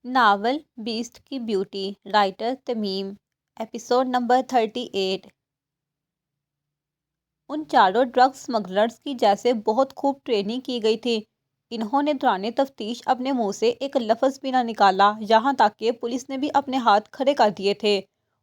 Novel beast کی beauty, writer Tamim. Episode number 38۔ ان چاروں ڈرگ اسمگلرز کی جیسے بہت خوب ٹریننگ کی گئی تھی۔ انہوں نے دوران تفتیش اپنے منہ سے ایک لفظ بھی نہ نکالا، یہاں تک کہ پولیس نے بھی اپنے ہاتھ کھڑے کر دیے تھے۔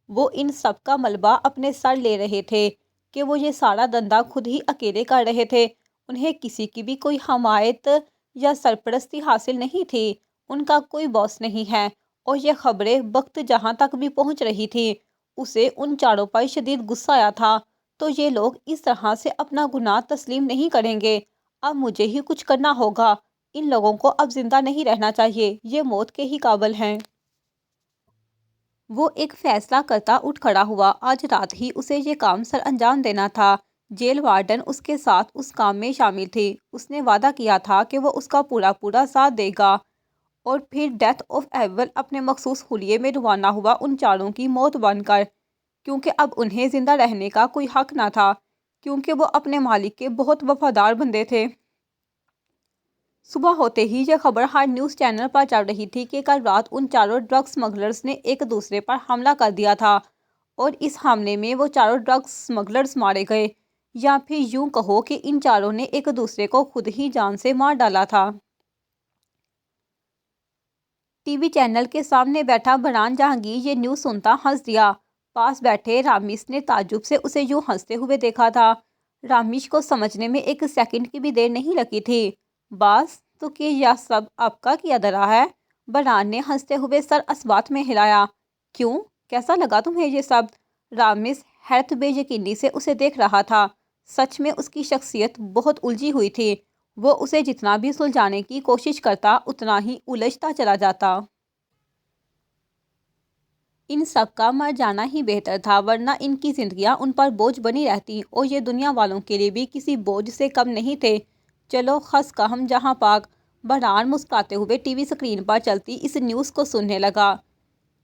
وہ ان سب کا ملبہ اپنے سر لے رہے تھے کہ وہ یہ سارا دھندا خود ہی اکیلے کر رہے تھے۔ انہیں کسی کی بھی کوئی حمایت یا سرپرستی حاصل نہیں تھی۔ ان کا کوئی باس نہیں ہے۔ اور یہ خبریں وقت جہاں تک بھی پہنچ رہی تھی، اسے ان چاروں پر شدید غصہ آیا تھا۔ تو یہ لوگ اس طرح سے اپنا گناہ تسلیم نہیں کریں گے۔ اب مجھے ہی کچھ کرنا ہوگا۔ ان لوگوں کو اب زندہ نہیں رہنا چاہیے، یہ موت کے ہی قابل ہیں۔ وہ ایک فیصلہ کرتا اٹھ کھڑا ہوا۔ آج رات ہی اسے یہ کام سر انجام دینا تھا۔ جیل وارڈن اس کے ساتھ اس کام میں شامل تھی۔ اس نے وعدہ کیا تھا کہ وہ اس کا پورا ساتھ دے گا۔ اور پھر ڈیتھ آف ایول اپنے مخصوص حلیے میں روانہ ہوا ان چاروں کی موت بن کر، کیونکہ اب انہیں زندہ رہنے کا کوئی حق نہ تھا، کیونکہ وہ اپنے مالک کے بہت وفادار بندے تھے۔ صبح ہوتے ہی یہ خبر ہر نیوز چینل پر چل رہی تھی کہ کل رات ان چاروں ڈرگ اسمگلرز نے ایک دوسرے پر حملہ کر دیا تھا، اور اس حملے میں وہ چاروں ڈرگ اسمگلرز مارے گئے، یا پھر یوں کہو کہ ان چاروں نے ایک دوسرے کو خود ہی جان سے مار ڈالا تھا۔ ٹی وی چینل کے سامنے بیٹھا برہان جہانگیر یہ نیوز سنتا ہنس دیا۔ پاس بیٹھے رامیش نے تعجب سے اسے یوں ہنستے ہوئے دیکھا تھا۔ رامیش کو سمجھنے میں ایک سیکنڈ کی بھی دیر نہیں لگی تھی۔ باس، تو کہ یہ سب آپ کا کیا درا ہے؟ برہان نے ہنستے ہوئے سر اثبات میں ہلایا۔ کیوں، کیسا لگا تمہیں یہ سب؟ رامیش حیرت بے یقینی سے اسے دیکھ رہا تھا۔ سچ میں اس کی شخصیت بہت الجھی ہوئی تھی۔ وہ اسے جتنا بھی سلجھانے کی کوشش کرتا اتنا ہی الجھتا چلا جاتا۔ ان سب کا مر جانا ہی بہتر تھا، ورنہ ان کی زندگیاں ان پر بوجھ بنی رہتی، اور یہ دنیا والوں کے لیے بھی کسی بوجھ سے کم نہیں تھے۔ چلو خس کا ہم جہاں پاک۔ برہان مسکراتے ہوئے ٹی وی اسکرین پر چلتی اس نیوز کو سننے لگا۔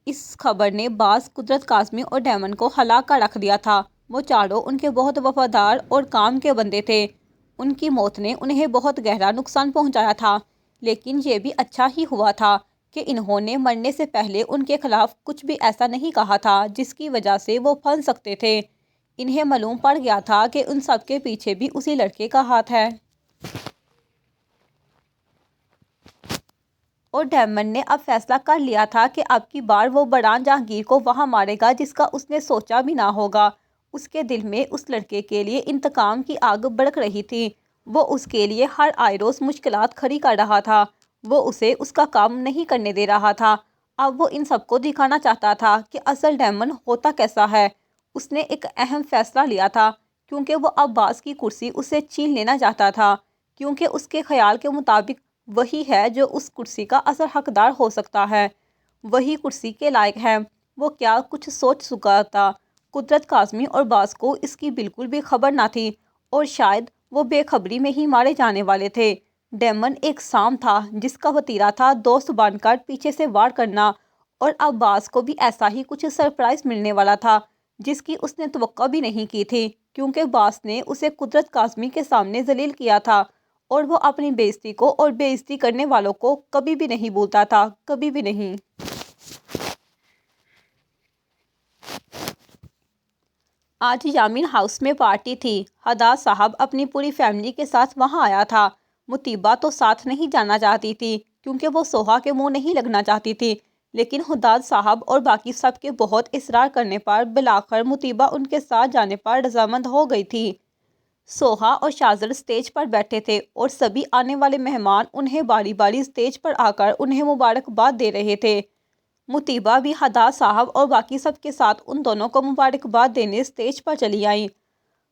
اس خبر نے باز، قدرت کاظمی اور ڈیمن کو ہلا کر رکھ دیا تھا۔ وہ چاروں ان کے بہت وفادار اور کام کے بندے تھے۔ ان کی موت نے انہیں بہت گہرا نقصان پہنچایا تھا، لیکن یہ بھی اچھا ہی ہوا تھا کہ انہوں نے مرنے سے پہلے ان کے خلاف کچھ بھی ایسا نہیں کہا تھا جس کی وجہ سے وہ پھنس سکتے تھے۔ انہیں معلوم پڑ گیا تھا کہ ان سب کے پیچھے بھی اسی لڑکے کا ہاتھ ہے۔ اور ڈیمن نے اب فیصلہ کر لیا تھا کہ اب کی بار وہ برہان جہانگیر کو وہاں مارے گا جس کا اس نے سوچا بھی نہ ہوگا۔ اس کے دل میں اس لڑکے کے لیے انتقام کی آگ بھڑک رہی تھی۔ وہ اس کے لیے ہر آئے روز مشکلات کھڑی کر رہا تھا۔ وہ اسے اس کا کام نہیں کرنے دے رہا تھا۔ اب وہ ان سب کو دکھانا چاہتا تھا کہ اصل ڈیمن ہوتا کیسا ہے۔ اس نے ایک اہم فیصلہ لیا تھا، کیونکہ وہ اب باز کی کرسی اسے چھین لینا چاہتا تھا، کیونکہ اس کے خیال کے مطابق وہی ہے جو اس کرسی کا اصل حقدار ہو سکتا ہے، وہی کرسی کے لائق ہے۔ وہ کیا کچھ سوچ چکا تھا۔ قدرت کاظمی اور باز کو اس کی بالکل بھی خبر نہ تھی، اور شاید وہ بے خبری میں ہی مارے جانے والے تھے۔ ڈیمن ایک سام تھا جس کا وتیرہ تھا دوست بن کر پیچھے سے وار کرنا، اور اب باز کو بھی ایسا ہی کچھ سرپرائز ملنے والا تھا جس کی اس نے توقع بھی نہیں کی تھی، کیونکہ باز نے اسے قدرت کاظمی کے سامنے ذلیل کیا تھا، اور وہ اپنی بے عزتی کو اور بے عزتی کرنے والوں کو کبھی بھی نہیں بھولتا تھا، کبھی بھی نہیں۔ آج یامین ہاؤس میں پارٹی تھی۔ حداد صاحب اپنی پوری فیملی کے ساتھ وہاں آیا تھا۔ مطیبہ تو ساتھ نہیں جانا چاہتی تھی، کیونکہ وہ سوہا کے منہ نہیں لگنا چاہتی تھی، لیکن حداد صاحب اور باقی سب کے بہت اصرار کرنے پر بالآخر مطیبہ ان کے ساتھ جانے پر رضامند ہو گئی تھی۔ سوہا اور شاذر اسٹیج پر بیٹھے تھے، اور سبھی آنے والے مہمان انہیں باری باری اسٹیج پر آ کر انہیں مبارکباد دے رہے تھے۔ مطیبہ بھی حداد صاحب اور باقی سب کے ساتھ ان دونوں کو مبارکباد دینے اسٹیج پر چلی آئیں۔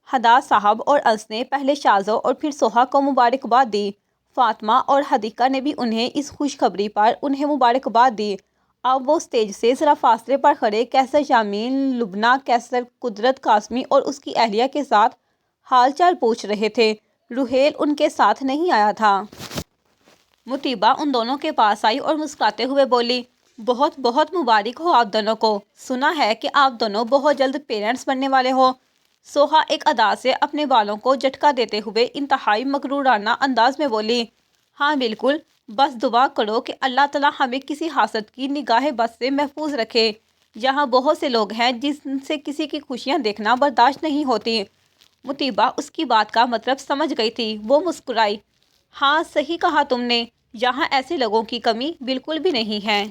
حداد صاحب اور انس نے پہلے شاذر اور پھر سوہا کو مبارکباد دی۔ فاطمہ اور حدیقہ نے بھی انہیں اس خوشخبری پر انہیں مبارکباد دی۔ اب وہ اسٹیج سے ذرا فاصلے پر کھڑے کیسر یامین، لبنہ، کیسر، قدرت کاظمی اور اس کی اہلیہ کے ساتھ حال چال پوچھ رہے تھے۔ روحیل ان کے ساتھ نہیں آیا تھا۔ مطیبہ ان دونوں کے پاس آئی اور مسکراتے ہوئے بولی، بہت بہت مبارک ہو آپ دونوں کو۔ سنا ہے کہ آپ دونوں بہت جلد پیرنٹس بننے والے ہو۔ سوہا ایک ادا سے اپنے بالوں کو جھٹکا دیتے ہوئے انتہائی مغرورانہ انداز میں بولی، ہاں بالکل، بس دعا کرو کہ اللہ تعالیٰ ہمیں کسی حاسد کی نگاہ بد سے محفوظ رکھے۔ یہاں بہت سے لوگ ہیں جن سے کسی کی خوشیاں دیکھنا برداشت نہیں ہوتی۔ مطیبہ اس کی بات کا مطلب سمجھ گئی تھی، وہ مسکرائی۔ ہاں صحیح کہا تم نے، یہاں ایسے لوگوں کی کمی بالکل بھی نہیں ہے۔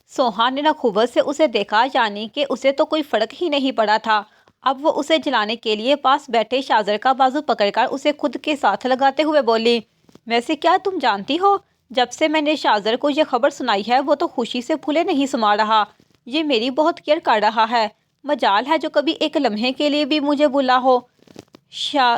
سوہا نے نخوت سے اسے دیکھا، یعنی کہ اسے تو کوئی فرق ہی نہیں پڑا تھا۔ اب وہ اسے جلانے کے لیے پاس بیٹھے شاہزر کا بازو پکڑ کر اسے خود کے ساتھ لگاتے ہوئے بولی، ویسے کیا تم جانتی ہو، جب سے میں نے شاہزر کو یہ خبر سنائی ہے وہ تو خوشی سے پھولے نہیں سما رہا۔ یہ میری بہت کیئر کر رہا ہے۔ مجال ہے جو کبھی ایک لمحے کے لیے بھی مجھے بھولا ہو۔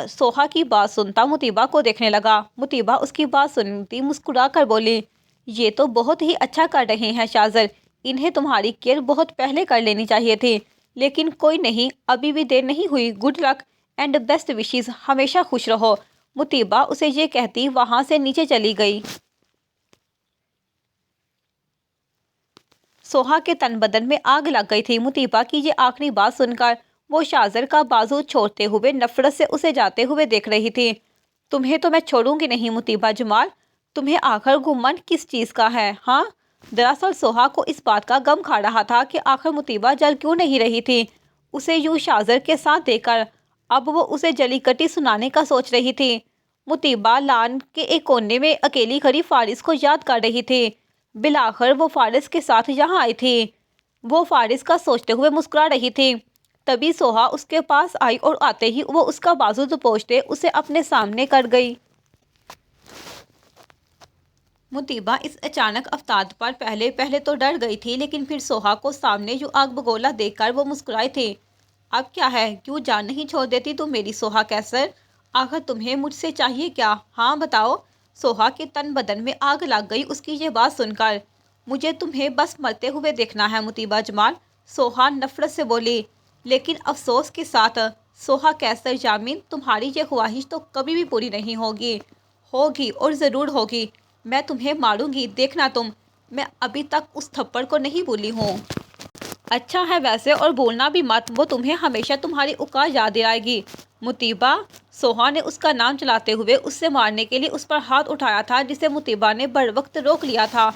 سوہا کی بات سنتا مطیبہ کو دیکھنے لگا۔ مطیبہ اس کی بات سنتی مسکرا کر بولی، یہ تو بہت ہی اچھا کر رہے ہیں شاہزر، انہیں تمہاری کیئر بہت پہلے کر لینی چاہیے تھی، لیکن کوئی نہیں، ابھی بھی دیر نہیں ہوئی۔ Good luck and best wishes, ہمیشہ خوش رہو۔ مطیبہ اسے یہ کہتی وہاں سے نیچے چلی گئی۔ سوہا کے تن بدن میں آگ لگ گئی تھی۔ مطیبہ کی یہ آخری بات سن کر وہ شاہزر کا بازو چھوڑتے ہوئے نفرت سے اسے جاتے ہوئے دیکھ رہی تھی۔ تمہیں تو میں چھوڑوں گی نہیں مطیبہ جمال، تمہیں آخر گمان کس چیز کا ہے ہاں؟ دراصل سوہا کو اس بات کا غم کھا رہا تھا کہ آخر مطیبہ جل کیوں نہیں رہی تھی اسے یوں شاہزر کے ساتھ دے کر۔ اب وہ اسے جلی کٹی سنانے کا سوچ رہی تھی۔ مطیبہ لان کے ایک کونے میں اکیلی کھڑی فارس کو یاد کر رہی تھی۔ بالآخر وہ فارس کے ساتھ یہاں آئی تھی۔ وہ فارس کا سوچتے ہوئے مسکرا رہی تھی۔ تبھی سوہا اس کے پاس آئی اور آتے ہی وہ اس کا بازو دبوچتے اسے اپنے سامنے کر گئی۔ مطیبہ اس اچانک افتاد پر پہلے تو ڈر گئی تھی، لیکن پھر سوہا کو سامنے یوں آگ بگولا دیکھ کر وہ مسکرائی تھی۔ اب کیا ہے، کیوں جان نہیں چھوڑ دیتی تم میری سوہا کیسر؟ آخر تمہیں مجھ سے چاہیے کیا؟ ہاں بتاؤ۔ سوہا کے تن بدن میں آگ لگ گئی اس کی یہ بات سن کر۔ مجھے تمہیں بس مرتے ہوئے دیکھنا ہے مطیبہ جمال، سوہا نفرت سے بولی۔ لیکن افسوس کے ساتھ سوہا کیسر یامین، تمہاری یہ خواہش تو کبھی بھی پوری نہیں ہوگی۔ ہوگی اور ضرور ہوگی، میں تمہیں ماروں گی، دیکھنا تم، میں ابھی تک اس تھپڑ کو نہیں بھولی ہوں۔ اچھا ہے ویسے، اور بھولنا بھی مت، وہ تمہیں ہمیشہ تمہاری اوقات یاد دلائے گی۔ مطیبہ، سوہا نے اس کا نام چلاتے ہوئے اس سے مارنے کے لیے اس پر ہاتھ اٹھایا تھا، جسے مطیبہ نے بروقت روک لیا تھا۔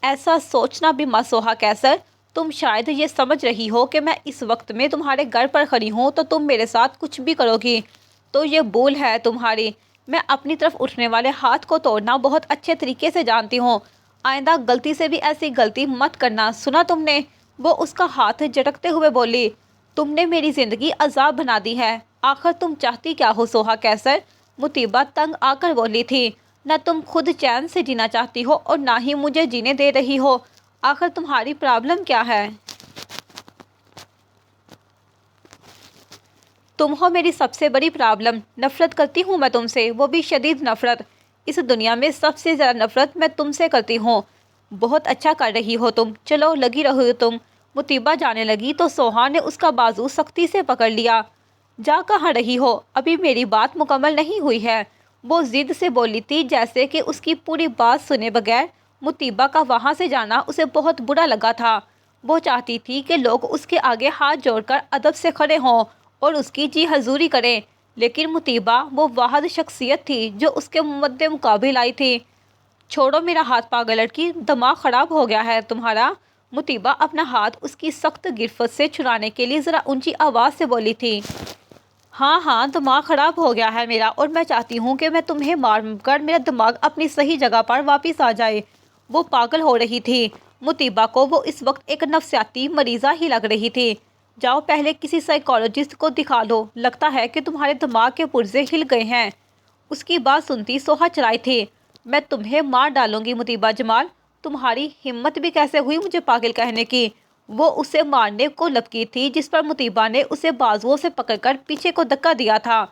ایسا سوچنا بھی مت سوہا کیسر، تم شاید یہ سمجھ رہی ہو کہ میں اس وقت میں تمہارے گھر پر کھڑی ہوں تو تم میرے ساتھ کچھ بھی کرو گی، تو یہ بھول ہے تمہاری۔ میں اپنی طرف اٹھنے والے ہاتھ کو توڑنا بہت اچھے طریقے سے جانتی ہوں، آئندہ غلطی سے بھی ایسی غلطی مت کرنا، سنا تم نے؟ وہ اس کا ہاتھ جھٹکتے ہوئے بولی، تم نے میری زندگی عذاب بنا دی ہے، آخر تم چاہتی کیا ہو سوہا کیسر؟ مطیبہ تنگ آ کر بولی تھی، نہ تم خود چین سے جینا چاہتی ہو اور نہ ہی مجھے جینے دے رہی ہو، آخر تمہاری پرابلم کیا ہے؟ تم ہو میری سب سے بڑی پرابلم، نفرت کرتی ہوں میں تم سے، وہ بھی شدید نفرت، اس دنیا میں سب سے زیادہ نفرت میں تم سے کرتی ہوں۔ بہت اچھا کر رہی ہو تم، چلو لگی رہو تم۔ مطیبہ جانے لگی تو سوہا نے اس کا بازو سختی سے پکڑ لیا۔ جا کہاں رہی ہو، ابھی میری بات مکمل نہیں ہوئی ہے، وہ ضد سے بولی تھی، جیسے کہ اس کی پوری بات سنے بغیر مطیبہ کا وہاں سے جانا اسے بہت برا لگا تھا۔ وہ چاہتی تھی کہ لوگ اس کے آگے ہاتھ جوڑ کر ادب سے کھڑے ہوں اور اس کی جی حضوری کریں، لیکن مطیبہ وہ واحد شخصیت تھی جو اس کے مد مقابل آئی تھی۔ چھوڑو میرا ہاتھ پاگل لڑکی، دماغ خراب ہو گیا ہے تمہارا؟ مطیبہ اپنا ہاتھ اس کی سخت گرفت سے چھڑانے کے لیے ذرا اونچی آواز سے بولی تھی۔ ہاں دماغ خراب ہو گیا ہے میرا، اور میں چاہتی ہوں کہ میں تمہیں مار کر میرا دماغ اپنی صحیح جگہ پر واپس آ جائے۔ وہ پاگل ہو رہی تھی۔ مطیبہ کو وہ اس وقت ایک نفسیاتی مریضہ ہی لگ رہی تھی۔ جاؤ پہلے کسی سائیکالوجسٹ کو دکھا لو، لگتا ہے کہ تمہارے دماغ کے پرزے ہل گئے ہیں۔ اس کی بات سنتی سوہا چلائی تھی، میں تمہیں مار ڈالوں گی مطیبہ جمال، تمہاری ہمت بھی کیسے ہوئی مجھے پاگل کہنے کی؟ وہ اسے مارنے کو لپکی تھی، جس پر مطیبہ نے اسے بازوؤں سے پکڑ کر پیچھے کو دھکا دیا تھا۔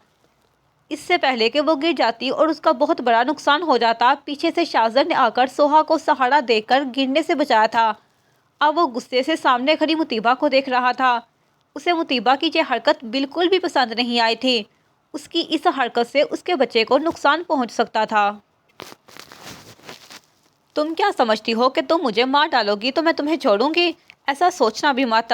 اس سے پہلے کہ وہ گر جاتی اور اس کا بہت بڑا نقصان ہو جاتا، پیچھے سے شاہزر نے آ کر سوہا کو سہارا دے کر گرنے سے بچایا تھا۔ اب وہ غصے سے سامنے کھڑی مطیبہ کو دیکھ رہا تھا۔ اسے مطیبہ کی یہ حرکت بالکل بھی پسند نہیں آئی تھی، اس کی اس حرکت سے اس کے بچے کو نقصان پہنچ سکتا تھا۔ تم کیا سمجھتی ہو کہ تم مجھے مار ڈالو گی تو میں تمہیں چھوڑوں گی؟ ایسا سوچنا بھی مت۔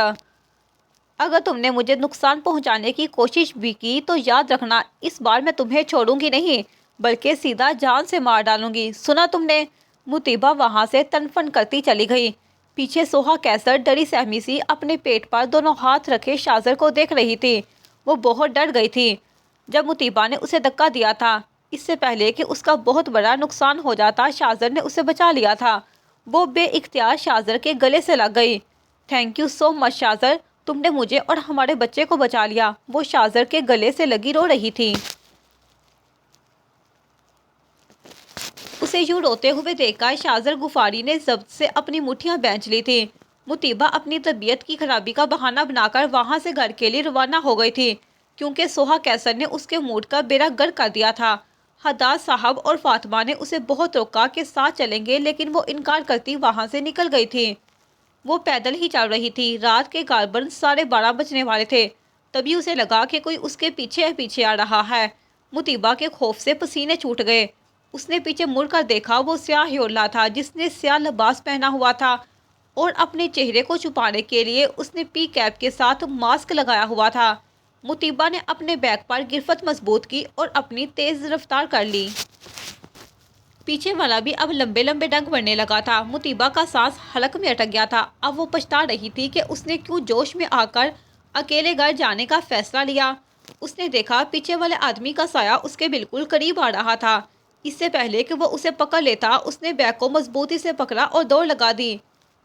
اگر تم نے مجھے نقصان پہنچانے کی کوشش بھی کی تو یاد رکھنا، اس بار میں تمہیں چھوڑوں گی نہیں۔ بلکہ سیدھا جان سے مار ڈالوں گی، سنا تم نے؟ مطیبہ وہاں سے تنفن کرتی چلی گئی۔ پیچھے سوہا کیسر ڈری سہمی سی اپنے پیٹ پر دونوں ہاتھ رکھے شاہزر کو دیکھ رہی تھی۔ وہ بہت ڈر گئی تھی جب مطیبہ نے اسے دھکا دیا تھا۔ اس سے پہلے کہ اس کا بہت بڑا نقصان ہو جاتا، شاہزر نے اسے بچا لیا تھا۔ وہ بے اختیار شاہزر کے گلے سے لگ گئی۔ تھینک یو سو مچ شاہزر، تم نے مجھے اور ہمارے بچے کو بچا لیا۔ وہ شاہزر کے گلے سے لگی رو رہی تھی۔ اسے یوں روتے ہوئے دیکھ کر شاہزر غفاری نے ضبط سے اپنی مٹھیاں بینچ لی تھی۔ مطیبہ اپنی طبیعت کی خرابی کا بہانہ بنا کر وہاں سے گھر کے لیے روانہ ہو گئی تھی، کیونکہ سوہا کیسر نے اس کے موڈ کا بیڑا غرق کر دیا تھا۔ حداد صاحب اور فاطمہ نے اسے بہت روکا کہ ساتھ چلیں گے، لیکن وہ انکار کرتی وہاں سے نکل گئی تھی۔ وہ پیدل ہی چل رہی تھی۔ رات کے غالباً 12:30 بجنے والے تھے۔ تبھی اسے لگا کہ کوئی اس کے پیچھے پیچھے آ رہا ہے۔ مطیبہ کے خوف سے پسینے چھوٹ گئے۔ اس نے پیچھے مڑ کر دیکھا، وہ سیاہ ہیولہ تھا جس نے سیاہ لباس پہنا ہوا تھا اور اپنے چہرے کو چھپانے کے لیے اس نے پی کیپ کے ساتھ ماسک لگایا ہوا تھا۔ مطیبہ نے اپنے بیگ پر گرفت مضبوط کی اور اپنی تیز رفتار کر لی۔ پیچھے والا بھی اب لمبے لمبے ڈنک بڑھنے لگا تھا۔ مطیبہ کا سانس حلق میں اٹک گیا تھا۔ اب وہ پچھتا رہی تھی کہ اس نے کیوں جوش میں آ کر اکیلے گھر جانے کا فیصلہ لیا۔ اس نے دیکھا پیچھے والے آدمی کا سایہ اس کے بالکل قریب آ رہا تھا۔ اس سے پہلے کہ وہ اسے پکڑ لیتا، اس نے بیگ کو مضبوطی سے پکڑا اور دوڑ لگا دی۔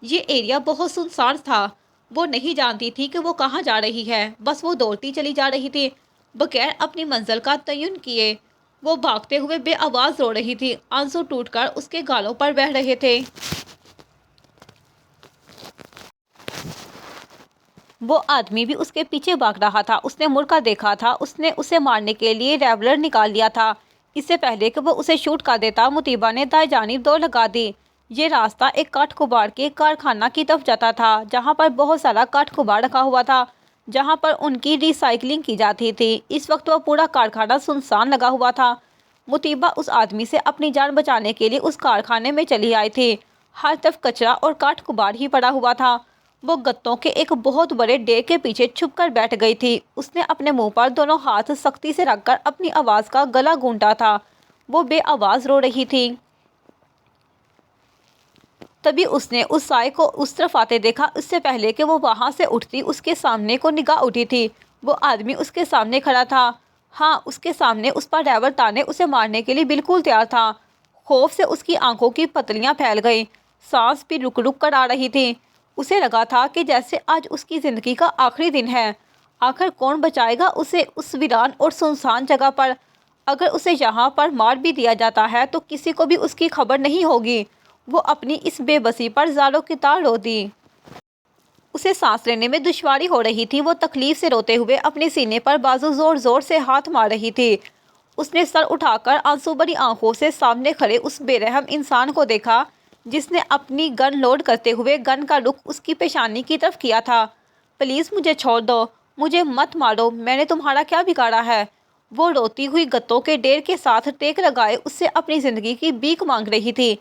یہ ایریا بہت سنسان تھا۔ وہ نہیں جانتی تھی کہ وہ کہاں جا رہی ہے، بس وہ دوڑتی چلی جا رہی تھی بغیر اپنی منزل کا تعین کیے۔ وہ بھاگتے ہوئے بے آواز رو رہی تھی، آنسو ٹوٹ کر اس کے گالوں پر بہہ رہے تھے۔ وہ آدمی بھی اس کے پیچھے بھاگ رہا تھا۔ اس نے مڑ کر دیکھا تھا، اس نے اسے مارنے کے لیے ریوالور نکال لیا تھا۔ اس سے پہلے کہ وہ اسے شوٹ کر دیتا، مطیبہ نے دائیں جانب دوڑ لگا دی۔ یہ راستہ ایک کاٹھ کباڑ کے کارخانہ کی طرف جاتا تھا، جہاں پر بہت سارا کاٹھ کباڑ رکھا ہوا تھا، جہاں پر ان کی ری سائیکلنگ کی جاتی تھی۔ اس وقت وہ پورا کارخانہ سنسان لگا ہوا تھا۔ مطیبہ اس آدمی سے اپنی جان بچانے کے لیے اس کارخانے میں چلی آئی تھی۔ ہر طرف کچرا اور کاٹھ کباڑ ہی پڑا ہوا تھا۔ وہ گتوں کے ایک بہت بڑے ڈھیر کے پیچھے چھپ کر بیٹھ گئی تھی۔ اس نے اپنے منہ پر دونوں ہاتھ سختی سے رکھ کر اپنی آواز کا گلا گھونٹا تھا۔ وہ بے آواز رو رہی تھی۔ تبھی اس نے اس سائے کو اس طرف آتے دیکھا۔ اس سے پہلے کہ وہ وہاں سے اٹھتی، اس کے سامنے کو نگاہ اٹھی تھی۔ وہ آدمی اس کے سامنے کھڑا تھا۔ ہاں، اس کے سامنے اس پر ریوالور تانے اسے مارنے کے لیے بالکل تیار تھا۔ خوف سے اس کی آنکھوں کی پتلیاں پھیل گئیں، سانس بھی رک رک کر آ رہی تھی۔ اسے لگا تھا کہ جیسے آج اس کی زندگی کا آخری دن ہے۔ آخر کون بچائے گا اسے اس ویران اور سنسان جگہ پر؟ اگر اسے یہاں پر مار بھی دیا جاتا ہے تو کسی کو بھی اس کی خبر نہیں ہوگی۔ وہ اپنی اس بے بسی پر زاروں کی طرح رو دی۔ اسے سانس لینے میں دشواری ہو رہی تھی۔ وہ تکلیف سے روتے ہوئے اپنے سینے پر بازو زور زور سے ہاتھ مار رہی تھی۔ اس نے سر اٹھا کر آنسو بھری آنکھوں سے سامنے کھڑے اس بے رحم انسان کو دیکھا، جس نے اپنی گن لوڈ کرتے ہوئے گن کا رخ اس کی پیشانی کی طرف کیا تھا۔ پلیز مجھے چھوڑ دو، مجھے مت مارو، میں نے تمہارا کیا بگاڑا ہے؟ وہ روتی ہوئی گتوں کے ڈھیر کے ساتھ ٹیک لگائے اس سے اپنی زندگی کی بھیک مانگ رہی تھی۔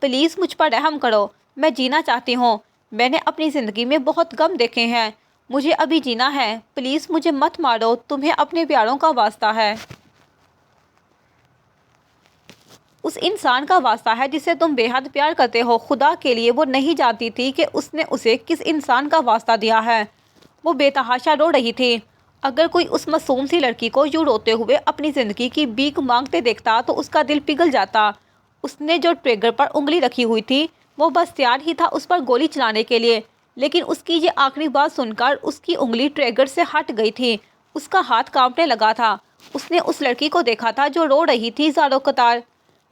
پلیز مجھ پر رحم کرو، میں جینا چاہتی ہوں۔ میں نے اپنی زندگی میں بہت غم دیکھے ہیں، مجھے ابھی جینا ہے۔ پلیز مجھے مت مارو، تمہیں اپنے پیاروں کا واسطہ ہے۔ اس انسان کا واسطہ ہے جسے تم بے حد پیار کرتے ہو۔ خدا کے لیے وہ نہیں جانتی تھی کہ اس نے اسے کس انسان کا واسطہ دیا ہے۔ وہ بے تحاشا رو رہی تھی۔ اگر کوئی اس معصوم سی لڑکی کو یوں روتے ہوئے اپنی زندگی کی بھیک مانگتے دیکھتا تو اس کا دل پگھل جاتا۔ اس نے جو ٹریگر پر انگلی رکھی ہوئی تھی، وہ بس تیار ہی تھا اس پر گولی چلانے کے لیے، لیکن اس کی یہ آخری بات سن کر اس کی انگلی ٹریگر سے ہٹ گئی تھی۔ اس کا ہاتھ کانپنے لگا تھا۔ اس نے اس لڑکی کو دیکھا تھا جو رو رہی تھی زاروں قطار،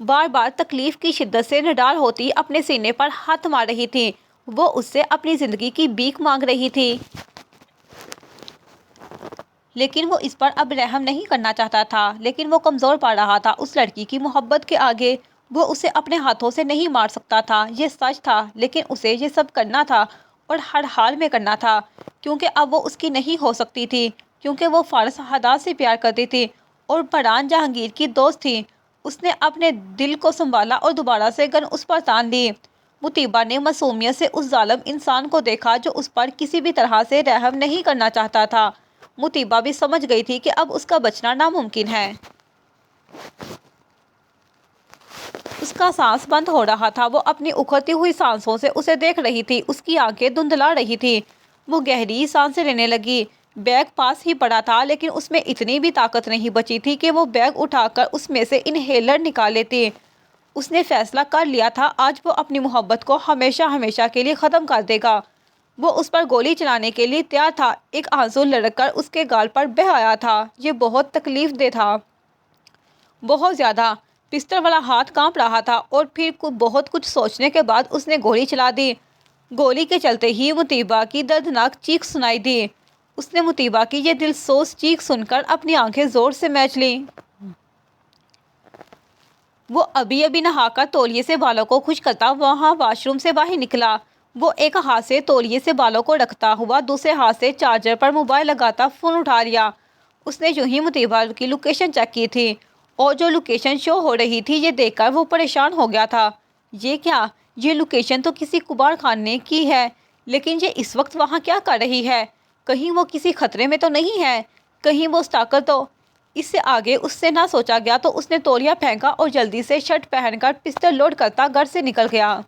بار بار تکلیف کی شدت سے نڈال ہوتی اپنے سینے پر ہاتھ مار رہی تھی۔ وہ اس سے اپنی زندگی کی بھیک مانگ رہی تھی، لیکن وہ اس پر اب رحم نہیں کرنا چاہتا تھا۔ لیکن وہ کمزور پڑ رہا تھا اس لڑکی کی محبت کے آگے۔ وہ اسے اپنے ہاتھوں سے نہیں مار سکتا تھا، یہ سچ تھا، لیکن اسے یہ سب کرنا تھا اور ہر حال میں کرنا تھا، کیونکہ اب وہ اس کی نہیں ہو سکتی تھی، کیونکہ وہ فارس حداد سے پیار کرتی تھی اور پران جہانگیر کی دوست تھی۔ اس نے اپنے دل کو سنبھالا اور دوبارہ سے گن اس پر تان لی۔ مطیبہ نے معصومیت سے اس ظالم انسان کو دیکھا جو اس پر کسی بھی طرح سے رحم نہیں کرنا چاہتا تھا۔ مطیبہ بھی سمجھ گئی تھی کہ اب اس کا بچنا ناممکن ہے۔ اس کا سانس بند ہو رہا تھا۔ وہ اپنی اکھڑتی ہوئی سانسوں سے اسے دیکھ رہی تھی۔ اس کی آنکھیں دھندلا رہی تھی۔ وہ گہری سانسیں لینے لگی۔ بیگ پاس ہی پڑا تھا، لیکن اس میں اتنی بھی طاقت نہیں بچی تھی کہ وہ بیگ اٹھا کر اس میں سے انہیلر نکال لیتی۔ اس نے فیصلہ کر لیا تھا، آج وہ اپنی محبت کو ہمیشہ ہمیشہ کے لیے ختم کر دے گا۔ وہ اس پر گولی چلانے کے لیے تیار تھا۔ ایک آنسو لڑک کر اس کے گال پر بہہ آیا تھا۔ یہ بہت تکلیف دہ تھا، بہت زیادہ۔ پسٹل والا ہاتھ کانپ رہا تھا اور پھر بہت کچھ سوچنے کے بعد اس نے گولی چلا دی۔ گولی کے چلتے ہی مطیبہ کی دردناک چیخ سنائی دی۔ اس نے مطیبہ کی یہ دل سوز چیخ سن کر اپنی آنکھیں زور سے میچ لیں۔ وہ ابھی ابھی نہا کر تولیے سے بالوں کو خشک کرتا وہاں واش روم سے باہر نکلا۔ وہ ایک ہاتھ سے تولیے سے بالوں کو رکھتا ہوا دوسرے ہاتھ سے چارجر پر موبائل لگاتا فون اٹھا لیا۔ اس نے یوں ہی مطیبہ کی لوکیشن چیک کی تھی اور جو لوکیشن شو ہو رہی تھی یہ دیکھ کر وہ پریشان ہو گیا تھا۔ یہ کیا؟ یہ لوکیشن تو کسی کباڑ خانے کی ہے، لیکن یہ اس وقت وہاں کیا کر رہی ہے؟ کہیں وہ کسی خطرے میں تو نہیں ہے؟ کہیں وہ اسٹاکر تو؟ اس سے آگے اس سے نہ سوچا گیا تو اس نے تولیہ پھینکا اور جلدی سے شرٹ پہن کر پسٹل لوڈ کرتا گھر سے نکل گیا۔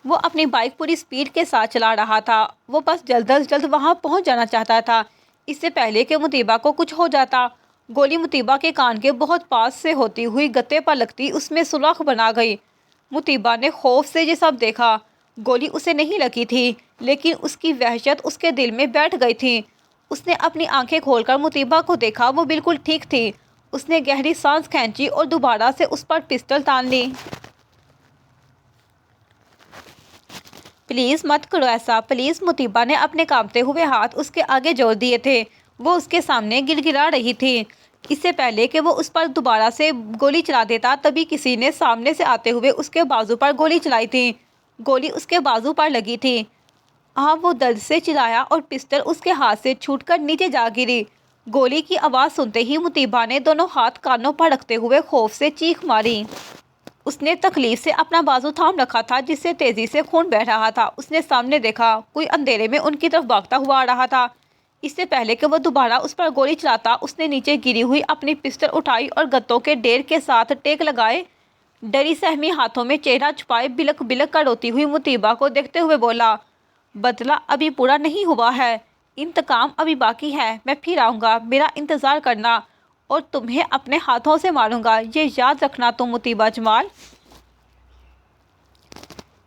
وہ اپنی بائک پوری سپیڈ کے ساتھ چلا رہا تھا۔ وہ بس جلد از جلد وہاں پہنچ جانا چاہتا تھا، اس سے پہلے کہ مطیبہ کو کچھ ہو جاتا۔ گولی مطیبہ کے کان کے بہت پاس سے ہوتی ہوئی گتے پر لگتی اس میں سوراخ بنا گئی۔ مطیبہ نے خوف سے یہ سب دیکھا۔ گولی اسے نہیں لگی تھی، لیکن اس کی وحشت اس کے دل میں بیٹھ گئی تھی۔ اس نے اپنی آنکھیں کھول کر مطیبہ کو دیکھا، وہ بالکل ٹھیک تھی۔ اس نے گہری سانس کھینچی اور دوبارہ سے اس پر پسٹل تان لی۔ پلیز مت کرو ایسا، پلیز۔ مطیبہ نے اپنے کانپتے ہوئے ہاتھ اس کے آگے جوڑ دیے تھے۔ وہ اس کے سامنے گڑگڑا رہی تھی۔ اس سے پہلے کہ وہ اس پر دوبارہ سے گولی چلا دیتا، تبھی کسی نے سامنے سے آتے ہوئے اس کے بازو پر گولی چلائی تھی۔ گولی اس کے بازو پر لگی تھی۔ وہ درد سے چلایا اور پسٹل اس کے ہاتھ سے چھوٹ کر نیچے جا گری۔ گولی کی آواز سنتے ہی مطیبہ نے دونوں ہاتھ کانوں پر رکھتے ہوئے خوف سے چیخ ماری۔ اس نے تکلیف سے اپنا بازو تھام رکھا تھا جس سے تیزی سے خون بہہ رہا تھا۔ اس نے سامنے دیکھا، کوئی اندھیرے میں ان کی طرف بھاگتا ہوا آ رہا تھا۔ اس سے پہلے کہ وہ دوبارہ اس پر گولی چلاتا، اس نے نیچے گری ہوئی اپنی پسٹل اٹھائی اور گتوں کے ڈھیر کے ساتھ ٹیک لگائے۔ ڈری سہمی ہاتھوں میں چہرہ چھپائے بلک بلک کر روتی ہوئی مطیبہ کو دیکھتے ہوئے بولا، بدلہ ابھی پورا نہیں ہوا ہے، انتقام ابھی باقی ہے۔ میں پھر آؤں گا، میرا انتظار کرنا، اور تمہیں اپنے ہاتھوں سے ماروں گا، یہ یاد رکھنا تم مطیبہ جمال۔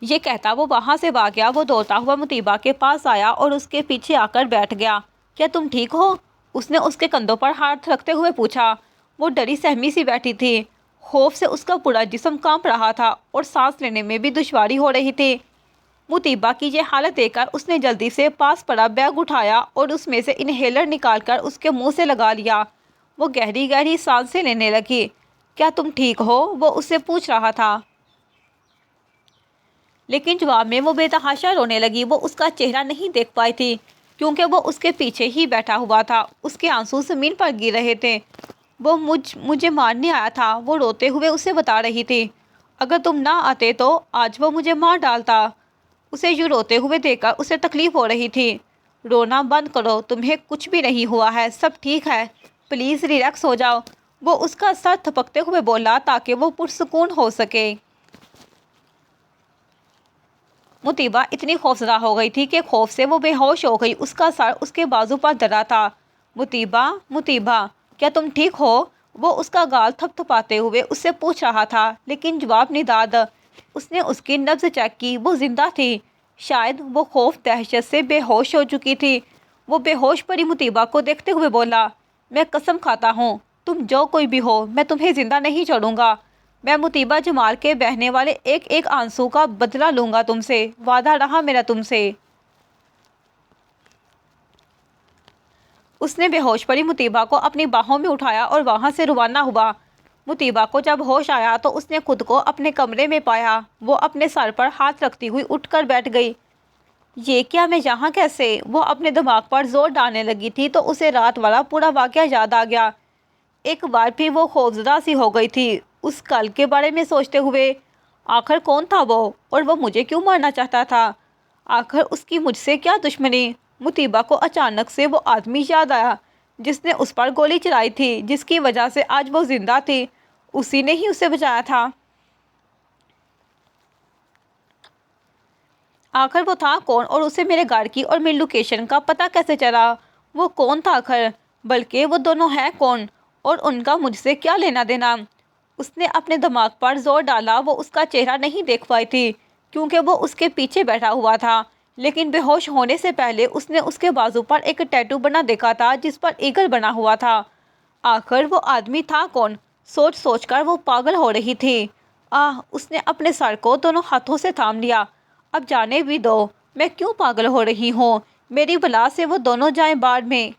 یہ کہتا وہ وہاں سے بھاگ گیا۔ وہ دوڑتا ہوا مطیبہ کے پاس آیا اور اس کے پیچھے آ کر بیٹھ گیا۔ کیا تم ٹھیک ہو؟ اس نے اس کے کندھوں پر ہاتھ رکھتے ہوئے پوچھا۔ وہ ڈری سہمی سی بیٹھی تھی۔ خوف سے اس کا پورا جسم کانپ رہا تھا اور سانس لینے میں بھی دشواری ہو رہی تھی۔ مطیبہ کی یہ حالت دیکھ کر اس نے جلدی سے پاس پڑا بیگ اٹھایا اور اس میں سے انہیلر نکال کر اس کے منہ سے لگا لیا۔ وہ گہری گہری سانسیں لینے لگی۔ کیا تم ٹھیک ہو؟ وہ اس سے پوچھ رہا تھا، لیکن جواب میں وہ بے تحاشا رونے لگی۔ وہ اس کا چہرہ نہیں دیکھ پائی تھی کیونکہ وہ اس کے پیچھے ہی بیٹھا ہوا تھا۔ اس کے آنسو زمین پر گر رہے تھے۔ وہ مجھے مارنے آیا تھا، وہ روتے ہوئے اسے بتا رہی تھی۔ اگر تم نہ آتے تو آج وہ مجھے مار ڈالتا۔ اسے یوں روتے ہوئے دیکھ کر اسے تکلیف ہو رہی تھی۔ رونا بند کرو، تمہیں کچھ بھی نہیں ہوا ہے، سب ٹھیک ہے، پلیز ریلیکس ہو جاؤ۔ وہ اس کا سر تھپکتے ہوئے بولا تاکہ وہ پرسکون ہو سکے۔ مطیبہ اتنی خوفزدہ ہو گئی تھی کہ خوف سے وہ بے ہوش ہو گئی۔ اس کا سر اس کے بازو پر دھرا تھا۔ مطیبہ، مطیبہ، کیا تم ٹھیک ہو؟ وہ اس کا گال تھپ تھپاتے ہوئے اس سے پوچھ رہا تھا، لیکن جواب نداد۔ اس نے اس کی نبض چیک کی، وہ زندہ تھی۔ شاید وہ خوف دہشت سے بے ہوش ہو چکی تھی۔ وہ بے ہوش پڑی مطیبہ کو دیکھتے ہوئے بولا، میں قسم کھاتا ہوں، تم جو کوئی بھی ہو، میں تمہیں زندہ نہیں چھوڑوں گا۔ میں مطیبہ جمال کے بہنے والے ایک ایک آنسو کا بدلہ لوں گا تم سے، وعدہ رہا میرا تم سے۔ اس نے بے ہوش پڑی مطیبہ کو اپنی باہوں میں اٹھایا اور وہاں سے روانہ ہوا۔ مطیبہ کو جب ہوش آیا تو اس نے خود کو اپنے کمرے میں پایا۔ وہ اپنے سر پر ہاتھ رکھتی ہوئی اٹھ کر بیٹھ گئی۔ یہ کیا، میں یہاں کیسے؟ وہ اپنے دماغ پر زور ڈالنے لگی تھی تو اسے رات والا پورا واقعہ یاد آ گیا۔ ایک بار پھر وہ خوفزدہ سی ہو گئی تھی اس کل کے بارے میں سوچتے ہوئے۔ آخر کون تھا وہ، اور وہ مجھے کیوں مارنا چاہتا تھا؟ آخر اس کی مجھ سے کیا دشمنی؟ مطیبہ کو اچانک سے وہ آدمی یاد آیا جس نے اس پر گولی چلائی تھی، جس کی وجہ سے آج وہ زندہ تھی، اسی نے ہی اسے بچایا تھا۔ آخر وہ تھا کون اور اسے میرے گھر کی اور میری لوکیشن کا پتہ کیسے چلا؟ وہ کون تھا آخر؟ بلکہ وہ دونوں ہیں کون اور ان کا مجھ سے کیا لینا دینا؟ اس نے اپنے دماغ پر زور ڈالا۔ وہ اس کا چہرہ نہیں دیکھ پائی تھی کیونکہ وہ اس کے پیچھے بیٹھا ہوا تھا، لیکن بے ہوش ہونے سے پہلے اس نے اس کے بازو پر ایک ٹیٹو بنا دیکھا تھا جس پر ایگل بنا ہوا تھا۔ آخر وہ آدمی تھا کون؟ سوچ سوچ کر وہ پاگل ہو رہی تھی۔ اس نے اپنے سر کو دونوں ہاتھوں سے تھام لیا۔ اب جانے بھی دو، میں کیوں پاگل ہو رہی ہوں؟ میری بلا سے وہ دونوں جائیں باڑ میں۔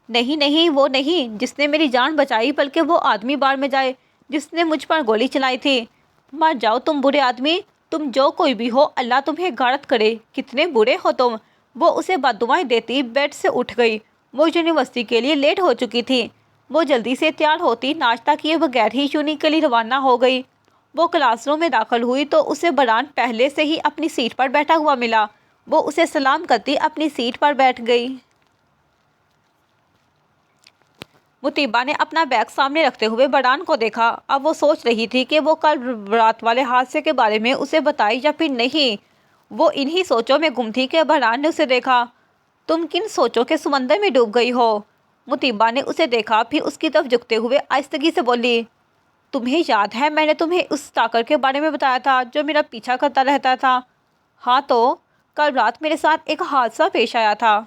نہیں نہیں، وہ نہیں جس نے میری جان بچائی، بلکہ وہ آدمی باڑ میں جائے جس نے مجھ پر گولی چلائی تھی۔ مر جاؤ تم برے آدمی، تم جو کوئی بھی ہو، اللہ تمہیں غارت کرے، کتنے برے ہو تم۔ وہ اسے بددعائیں دیتی بیڈ سے اٹھ گئی۔ وہ یونیورسٹی کے لیے لیٹ ہو چکی تھی۔ وہ جلدی سے تیار ہوتی ناشتہ کیے بغیر ہی یونی کے لیے روانہ ہو گئی۔ وہ کلاس روم میں داخل ہوئی تو اسے بران پہلے سے ہی اپنی سیٹ پر بیٹھا ہوا ملا۔ وہ اسے سلام کرتی اپنی سیٹ پر بیٹھ گئی۔ مطیبہ نے اپنا بیگ سامنے رکھتے ہوئے بران کو دیکھا۔ اب وہ سوچ رہی تھی کہ وہ کل رات والے حادثے کے بارے میں اسے بتائے یا پھر نہیں۔ وہ انہی سوچوں میں گم تھی کہ بران نے اسے دیکھا۔ تم کن سوچوں کے سمندر میں ڈوب گئی ہو؟ مطیبہ نے اسے دیکھا، پھر اس کی طرف جھکتے ہوئے آہستگی سے بولی، تمہیں یاد ہے میں نے تمہیں اس اسٹاکر کے بارے میں بتایا تھا جو میرا پیچھا کرتا رہتا تھا؟ ہاں تو کل رات میرے ساتھ ایک حادثہ پیش آیا تھا۔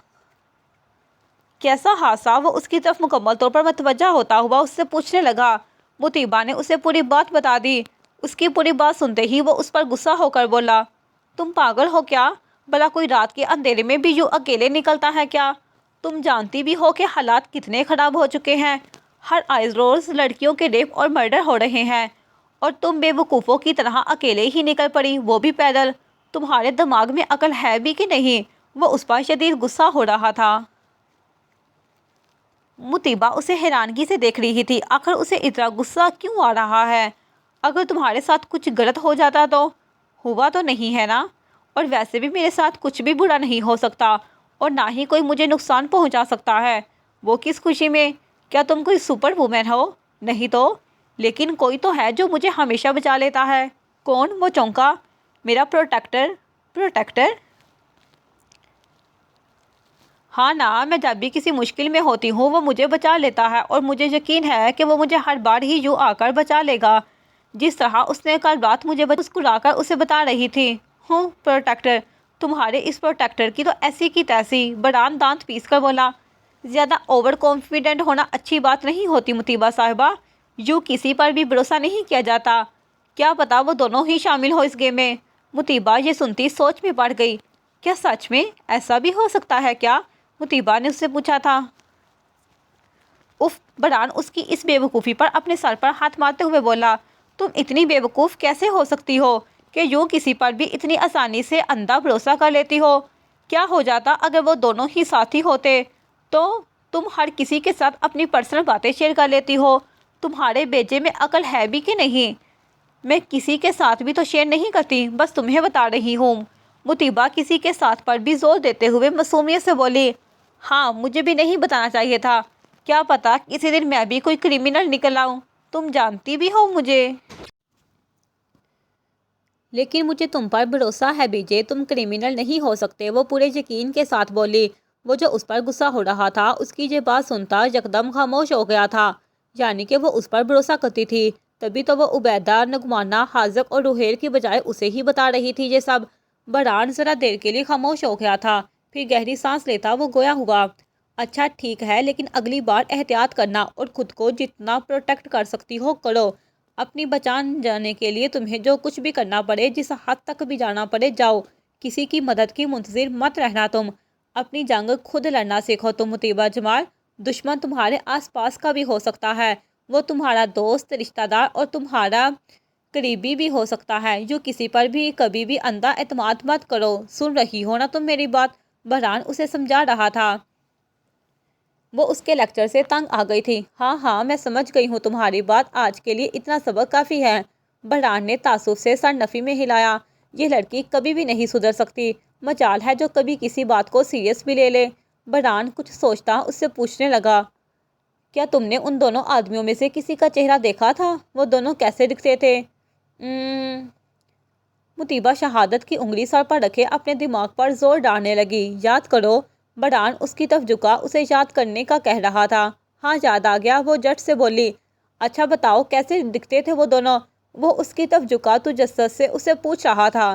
کیسا حادثہ؟ وہ اس کی طرف مکمل طور پر متوجہ ہوتا ہوا اس سے پوچھنے لگا۔ مطیبہ نے اسے پوری بات بتا دی۔ اس کی پوری بات سنتے ہی وہ اس پر غصہ ہو کر بولا، تم پاگل ہو کیا؟ بھلا کوئی رات کے اندھیرے میں بھی یوں اکیلے نکلتا ہے کیا؟ تم جانتی بھی ہو کہ حالات کتنے خراب ہو چکے ہیں۔ ہر آئے روز لڑکیوں کے ریپ اور مرڈر ہو رہے ہیں اور تم بے وقوفوں کی طرح اکیلے ہی نکل پڑی، وہ بھی پیدل۔ تمہارے دماغ میں عقل ہے بھی کہ نہیں؟ وہ اس پر شدید غصہ ہو رہا تھا۔ مطیبہ اسے حیرانگی سے دیکھ رہی تھی۔ آخر اسے اتنا غصہ کیوں آ رہا ہے؟ اگر تمہارے ساتھ کچھ غلط ہو جاتا تو؟ ہوا تو نہیں ہے نا؟ اور ویسے بھی میرے ساتھ کچھ بھی برا نہیں ہو سکتا اور نہ ہی کوئی مجھے نقصان پہنچا سکتا ہے۔ وہ کس خوشی میں؟ کیا تم کوئی سپر وومن ہو؟ نہیں تو؟ لیکن کوئی تو ہے جو مجھے ہمیشہ بچا لیتا ہے۔ کون؟ وہ چونکا، میرا پروٹیکٹر۔ پروٹیکٹر؟ ہاں نا، میں جب بھی کسی مشکل میں ہوتی ہوں وہ مجھے بچا لیتا ہے اور مجھے یقین ہے کہ وہ مجھے ہر بار ہی یوں آ کر بچا لے گا جس طرح اس نے کل رات مجھے مسکرا کر اسے بتا رہی تھی۔ پروٹیکٹر؟ تمہارے اس پروٹیکٹر کی تو ایسی کی تیسی۔ بران دانت پیس کر بولا، زیادہ اوور کانفیڈنٹ ہونا اچھی بات نہیں ہوتی مطیبہ صاحبہ، یوں کسی پر بھی بھروسہ نہیں کیا جاتا۔ کیا پتا وہ دونوں ہی شامل ہو اس گیم میں۔ مطیبہ یہ سنتی سوچ میں پڑ گئی۔ کیا سچ میں ایسا بھی ہو سکتا ہے کیا؟ مطیبہ نے اس سے پوچھا تھا۔ بران اس کی اس بے وقوفی پر اپنے سر پر ہاتھ مارتے ہوئے بولا، تم اتنی بے وقوف کیسے ہو سکتی ہو کہ یوں کسی پر بھی اتنی آسانی سے اندھا بھروسہ کر لیتی ہو؟ کیا ہو جاتا اگر وہ دونوں ہی ساتھی ہوتے؟ تو تم ہر کسی کے ساتھ اپنی پرسنل باتیں شیئر کر لیتی ہو۔ تمہارے بیجے میں عقل ہے بھی کہ نہیں؟ میں کسی کے ساتھ بھی تو شیئر نہیں کرتی، بس تمہیں بتا رہی ہوں۔ مطیبہ کسی کے ساتھ پر بھی زور دیتے ہوئے معصومیت سے بولی، ہاں مجھے بھی نہیں بتانا چاہیے تھا، کیا پتا کسی دن میں بھی کوئی کرمنل نکل آؤں۔ تم جانتی بھی ہو مجھے۔ لیکن مجھے تم پر بھروسہ ہے بیجے، تم کرمنل نہیں ہو سکتے، وہ پورے یقین کے ساتھ بولی۔ وہ جو اس پر غصہ ہو رہا تھا اس کی یہ بات سنتا یکدم خاموش ہو گیا تھا، یعنی کہ وہ اس پر بھروسہ کرتی تھی، تبھی تو وہ عبیدہ، نگمانہ، حاذق اور روحیل کی بجائے اسے ہی بتا رہی تھی یہ سب۔ بران ذرا دیر کے لیے خاموش ہو گیا تھا، پھر گہری سانس لیتا وہ گویا ہوا، اچھا ٹھیک ہے، لیکن اگلی بار احتیاط کرنا اور خود کو جتنا پروٹیکٹ کر سکتی ہو کرو۔ اپنی بچان جانے کے لیے تمہیں جو کچھ بھی کرنا پڑے، جس حد تک بھی جانا پڑے جاؤ، کسی کی مدد کی منتظر مت رہنا تم۔ اپنی جنگ خود لڑنا سیکھو تم مطیبہ جمال۔ دشمن تمہارے آس پاس کا بھی ہو سکتا ہے، وہ تمہارا دوست، رشتہ دار اور تمہارا قریبی بھی ہو سکتا ہے، جو کسی پر بھی کبھی بھی اندھا اعتماد مت کرو۔ سن رہی ہو نا تم میری بات؟ بران اسے سمجھا رہا تھا۔ وہ اس کے لیکچر سے تنگ آ گئی تھی۔ ہاں ہاں میں سمجھ گئی ہوں تمہاری بات، آج کے لیے اتنا سبق کافی ہے۔ بران نے تعصب سے سر نفی میں ہلایا۔ یہ لڑکی کبھی بھی نہیں سدھر سکتی، مجال ہے جو کبھی کسی بات کو سیریس بھی لے لے۔ بران کچھ سوچتا اس سے پوچھنے لگا، کیا تم نے ان دونوں آدمیوں میں سے کسی کا چہرہ دیکھا تھا؟ وہ دونوں کیسے دکھتے تھے؟ مطیبہ شہادت کی انگلی سر پر رکھے اپنے دماغ پر زور ڈالنے لگی۔ یاد کرو۔ بران اس کی طرف جھکا، اسے یاد کرنے کا کہہ رہا تھا۔ ہاں یاد آ گیا، وہ جٹ سے بولی۔ اچھا بتاؤ کیسے دکھتے تھے وہ دونوں؟ وہ اس کی طرف جھکا تجسس سے اسے پوچھ رہا تھا۔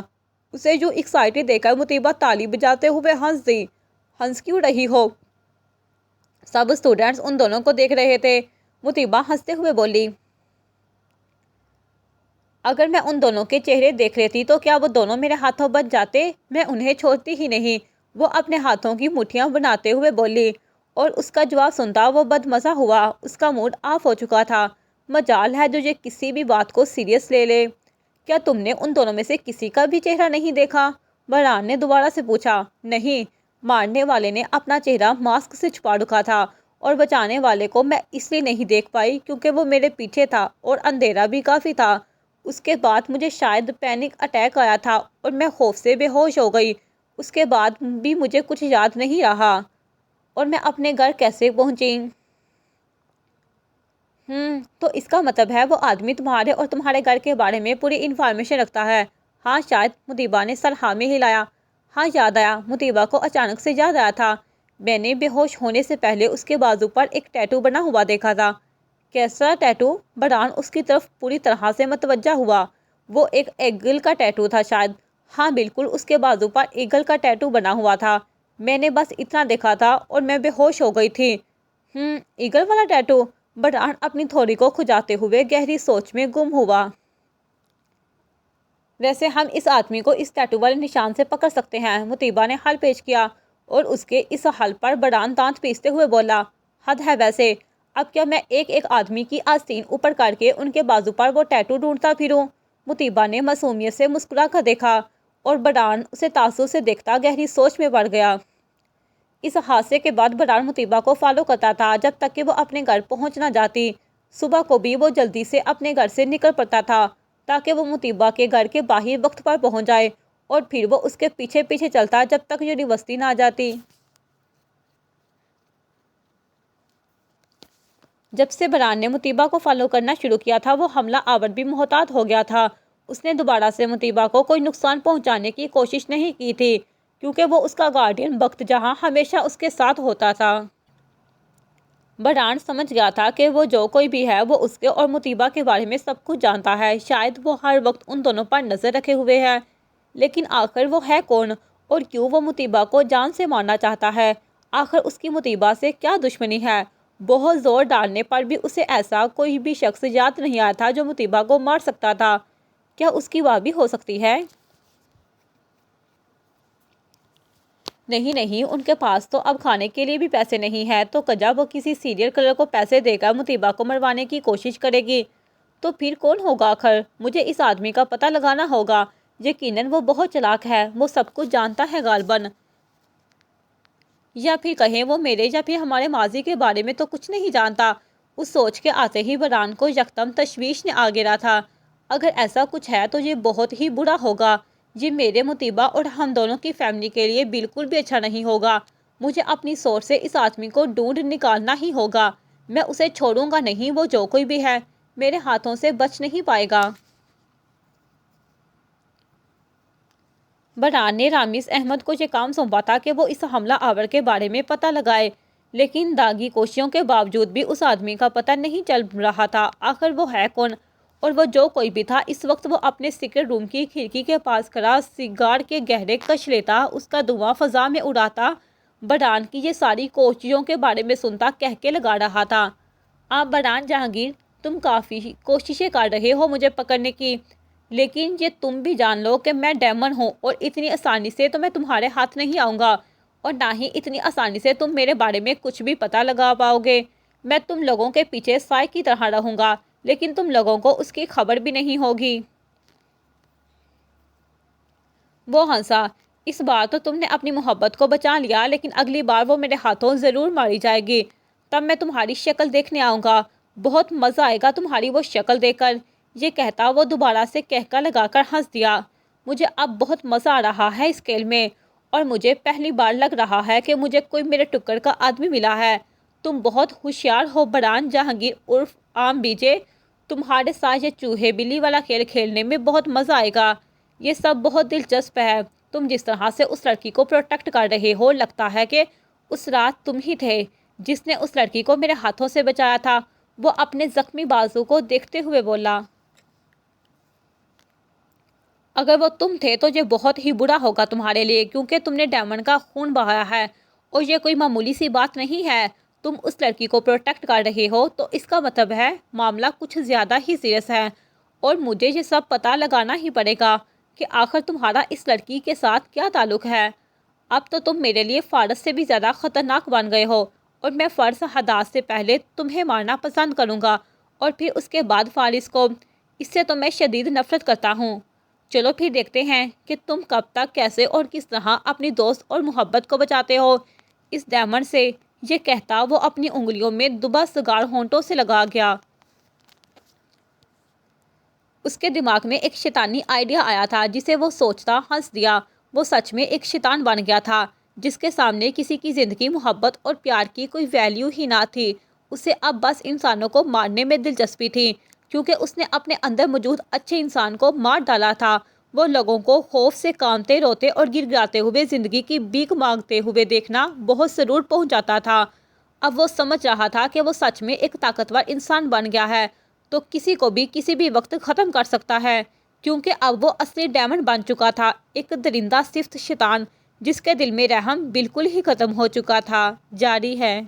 اسے جو ایکسائٹیڈ دیکھ کر مطیبہ تالی بجاتے ہوئے ہنس دی۔ ہنس کیوں رہی ہو؟ سب اسٹوڈنٹس ان دونوں کو دیکھ رہے تھے۔ مطیبہ ہنستے ہوئے بولی، اگر میں ان دونوں کے چہرے دیکھ لیتی تو کیا وہ دونوں میرے ہاتھوں بچ جاتے؟ میں انہیں چھوڑتی ہی نہیں۔ وہ اپنے ہاتھوں کی مٹھیاں بناتے ہوئے بولی، اور اس کا جواب سنتا وہ بدمزہ ہوا۔ اس کا موڈ آف ہو چکا تھا۔ مجال ہے جو یہ کسی بھی بات کو سیریس لے لے۔ کیا تم نے ان دونوں میں سے کسی کا بھی چہرہ نہیں دیکھا؟ بران نے دوبارہ سے پوچھا۔ نہیں، مارنے والے نے اپنا چہرہ ماسک سے چھپا رکھا تھا، اور بچانے والے کو میں اس لیے نہیں دیکھ پائی کیونکہ وہ میرے پیچھے تھا اور اندھیرا بھی کافی تھا۔ اس کے بعد مجھے شاید پینک اٹیک آیا تھا اور میں خوف سے بے ہوش ہو گئی۔ اس کے بعد بھی مجھے کچھ یاد نہیں رہا۔ اور میں اپنے گھر کیسے پہنچی؟ تو اس کا مطلب ہے وہ آدمی تمہارے اور تمہارے گھر کے بارے میں پوری انفارمیشن رکھتا ہے؟ ہاں شاید، مطیبہ نے سر ہاں میں ہلایا۔ ہاں یاد آیا۔ مطیبہ کو اچانک سے یاد آیا تھا، میں نے بے ہوش ہونے سے پہلے اس کے بازو پر ایک ٹیٹو بنا ہوا دیکھا تھا۔ کیسا ٹیٹو؟ بران اس کی طرف پوری طرح سے متوجہ ہوا۔ وہ ایک ایگل کا ٹیٹو تھا شاید۔ ہاں بالکل، اس کے بازو پر ایگل کا ٹیٹو بنا ہوا تھا۔ میں نے بس اتنا دیکھا تھا اور میں بے ہوش ہو گئی تھی۔ ایگل والا ٹیٹو؟ بران اپنی تھوڑی کو کھجاتے ہوئے گہری سوچ میں گم ہوا۔ ویسے ہم اس آدمی کو اس ٹیٹو والے نشان سے پکڑ سکتے ہیں۔ مطیبہ نے حل پیش کیا، اور اس کے اس حل پر بران دانت پیستے ہوئے بولا، حد ہے ویسے۔ اب کیا میں ایک ایک آدمی کی آستین اوپر کر کے ان کے بازو پر وہ ٹیٹو ڈھونڈتا پھروں؟ مطیبہ نے معصومیت سے مسکرا کر دیکھا، اور بران اسے تعصب سے دیکھتا گہری سوچ میں پڑ گیا۔ اس حادثے کے بعد بران مطیبہ کو فالو کرتا تھا جب تک کہ وہ اپنے گھر پہنچ نہ جاتی۔ صبح کو بھی وہ جلدی سے اپنے گھر سے نکل پڑتا تھا تاکہ وہ مطیبہ کے گھر کے باہر وقت پر پہنچ جائے، اور پھر وہ اس کے پیچھے پیچھے چلتا جب تک یونیورسٹی نہ جاتی۔ جب سے بران نے مطیبہ کو فالو کرنا شروع کیا تھا، وہ حملہ آور بھی محتاط ہو گیا تھا۔ اس نے دوبارہ سے مطیبہ کو کوئی نقصان پہنچانے کی کوشش نہیں کی تھی، کیونکہ وہ اس کا گارڈین بخت جہاں ہمیشہ اس کے ساتھ ہوتا تھا۔ بران سمجھ گیا تھا کہ وہ جو کوئی بھی ہے وہ اس کے اور مطیبہ کے بارے میں سب کچھ جانتا ہے۔ شاید وہ ہر وقت ان دونوں پر نظر رکھے ہوئے ہے، لیکن آخر وہ ہے کون، اور کیوں وہ مطیبہ کو جان سے مارنا چاہتا ہے؟ آخر اس کی مطیبہ سے کیا دشمنی ہے؟ بہت زور ڈالنے پر بھی اسے ایسا کوئی بھی شخص یاد نہیں آیا تھا جو مطیبہ کو مار سکتا تھا۔ کیا اس کی ماں بھی ہو سکتی ہے؟ نہیں، ان کے پاس تو اب کھانے کے لیے بھی پیسے نہیں ہیں، تو کجا وہ کسی سیریل کلر کو پیسے دے کر مطیبہ کو مروانے کی کوشش کرے گی؟ تو پھر کون ہوگا آخر؟ مجھے اس آدمی کا پتہ لگانا ہوگا۔ یقیناً وہ بہت چالاک ہے، وہ سب کچھ جانتا ہے غالباً۔ یا پھر کہیں وہ میرے یا پھر ہمارے ماضی کے بارے میں تو کچھ نہیں جانتا۔ اس سوچ کے آتے ہی بران کو یکدم تشویش نے آ گرا تھا۔ اگر ایسا کچھ ہے تو یہ بہت ہی برا ہوگا۔ یہ میرے مطیبہ اور ہم دونوں کی فیملی کے لیے بالکل بھی اچھا نہیں ہوگا۔ مجھے اپنی سوچ سے اس آدمی کو ڈھونڈ نکالنا ہی ہوگا۔ میں اسے چھوڑوں گا نہیں، وہ جو کوئی بھی ہے میرے ہاتھوں سے بچ نہیں پائے گا۔ بران نے رامز احمد کو یہ کام سونپا تھا کہ وہ اس حملہ آور کے بارے میں پتہ لگائے، لیکن داغی کوششوں کے باوجود بھی اس آدمی کا پتہ نہیں چل رہا تھا۔ آخر وہ ہے کون، اور وہ جو کوئی بھی تھا؟ اس وقت وہ اپنے سیکرٹ روم کی کھڑکی کے پاس کھڑا سگار کے گہرے کش لیتا، اس کا دھواں فضا میں اڑاتا، بران کی یہ ساری کوششوں کے بارے میں سنتا کہکے لگا رہا تھا، آپ بران جہانگیر، تم کافی کوششیں کر رہے ہو مجھے پکڑنے کی، لیکن یہ تم بھی جان لو کہ میں ڈیمن ہوں، اور اتنی آسانی سے تو میں تمہارے ہاتھ نہیں آؤں گا، اور نہ ہی اتنی آسانی سے تم میرے بارے میں کچھ بھی پتہ لگا پاؤ گے۔ میں تم لوگوں کے پیچھے سائے کی طرح رہوں گا، لیکن تم لوگوں کو اس کی خبر بھی نہیں ہوگی۔ وہ ہنسا، اس بار تو تم نے اپنی محبت کو بچا لیا، لیکن اگلی بار وہ میرے ہاتھوں ضرور ماری جائے گی، تب میں تمہاری شکل دیکھنے آؤں گا، بہت مزہ آئے گا تمہاری وہ شکل دیکھ کر۔ یہ کہتا وہ دوبارہ سے کہکا لگا کر ہنس دیا۔ مجھے اب بہت مزہ آ رہا ہے اس کھیل میں، اور مجھے پہلی بار لگ رہا ہے کہ مجھے کوئی میرے ٹکر کا آدمی ملا ہے۔ تم بہت ہوشیار ہو بران جہانگیر عرف عام بیجے، تمہارے ساتھ یہ چوہے بلی والا کھیل کھیلنے میں بہت مزہ آئے گا۔ یہ سب بہت دلچسپ ہے۔ تم جس طرح سے اس لڑکی کو پروٹیکٹ کر رہے ہو، لگتا ہے کہ اس رات تم ہی تھے جس نے اس لڑکی کو میرے ہاتھوں سے بچایا تھا۔ وہ اپنے زخمی بازو کو دیکھتے ہوئے بولا۔ اگر وہ تم تھے تو یہ بہت ہی برا ہوگا تمہارے لیے، کیونکہ تم نے ڈیمن کا خون بہایا ہے، اور یہ کوئی معمولی سی بات نہیں ہے۔ تم اس لڑکی کو پروٹیکٹ کر رہے ہو تو اس کا مطلب ہے معاملہ کچھ زیادہ ہی سیریس ہے، اور مجھے یہ سب پتہ لگانا ہی پڑے گا کہ آخر تمہارا اس لڑکی کے ساتھ کیا تعلق ہے۔ اب تو تم میرے لیے فارس سے بھی زیادہ خطرناک بن گئے ہو، اور میں فرض حداثت سے پہلے تمہیں مارنا پسند کروں گا، اور پھر اس کے بعد فارس کو۔ اس سے تو میں شدید نفرت کرتا ہوں۔ چلو پھر دیکھتے ہیں کہ تم کب تک، کیسے اور کس طرح اپنی دوست اور محبت کو بچاتے ہو اس ڈیمن سے۔ یہ کہتا وہ اپنی انگلیوں میں دبا سگار ہونٹوں سے لگا گیا۔ اس کے دماغ میں ایک شیطانی آئیڈیا آیا تھا جسے وہ سوچتا ہنس دیا۔ وہ سچ میں ایک شیطان بن گیا تھا جس کے سامنے کسی کی زندگی، محبت اور پیار کی کوئی ویلیو ہی نہ تھی۔ اسے اب بس انسانوں کو مارنے میں دلچسپی تھی، کیونکہ اس نے اپنے اندر موجود اچھے انسان کو مار ڈالا تھا۔ وہ لوگوں کو خوف سے کانپتے، روتے اور گر گراتے ہوئے زندگی کی بھیک مانگتے ہوئے دیکھنا بہت سرور پہنچاتا تھا۔ اب وہ سمجھ رہا تھا کہ وہ سچ میں ایک طاقتور انسان بن گیا ہے، تو کسی کو بھی کسی بھی وقت ختم کر سکتا ہے، کیونکہ اب وہ اصلی ڈیمن بن چکا تھا، ایک درندہ صفت شیطان جس کے دل میں رحم بالکل ہی ختم ہو چکا تھا۔ جاری ہے۔